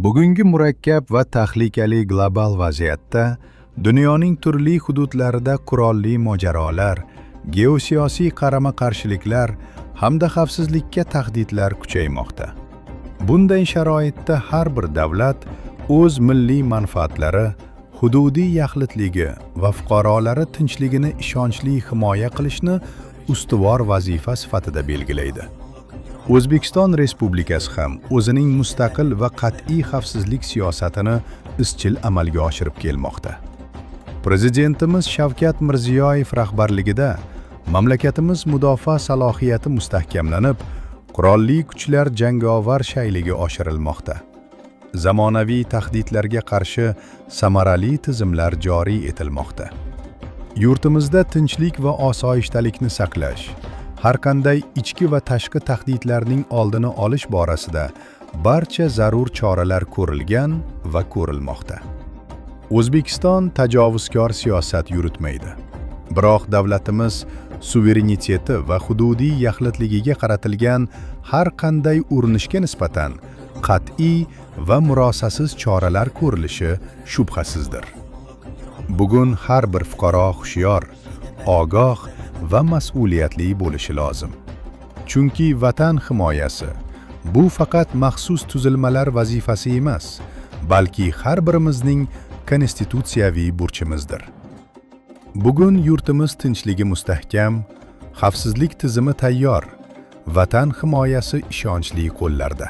Bugungi murakkab va tahlikali global vaziyatda dunyoning turli hududlarida qurolli mojarolar, geosiyosiy qarama-qarshiliklar hamda xavfsizlikka tahdidlar kuchaymoqda. Bunday sharoitda har bir davlat o'z milliy manfaatlari, hududiy yaxlitligi va fuqarolari tinchligini ishonchli himoya qilishni ustuvor vazifa sifatida belgilaydi. O'zbekiston Respublikasi ham o'zining mustaqil va qat'iy xavfsizlik siyosatini izchil amalga oshirib kelmoqda. Prezidentimiz Shavkat Mirziyoyev rahbarligida mamlakatimiz mudofaa salohiyati mustahkamlanib, qurolli kuchlar jangovar shayligi oshirilmoqda. Zamonaviy tahdidlarga qarshi samarali tizimlar joriy etilmoqda. Yurtimizda tinchlik va osoyishtalikni saqlash, har qanday ichki va tashqi tahdidlarning oldini olish borasida barcha zarur choralar ko'rilgan va ko'rilmoqda. O'zbekiston tajovuzkor siyosat yuritmaydi. Biroq davlatimiz suvereniteti va hududiy yaxlitligiga qaratilgan har qanday urinishga nisbatan qat'iy va murosasiz choralar ko'rilishi shubhasizdir. Bugun har bir fuqaro hushyor, ogoh va mas'uliyatli bo'lishi lozim. Chunki vatan himoyasi bu faqat maxsus tuzilmalar vazifasi emas, balki har birimizning konstitutsiyaviy burchimizdir. Bugun yurtimiz tinchligi mustahkam, xavfsizlik tizimi tayyor, vatan himoyasi ishonchli qo'llarda.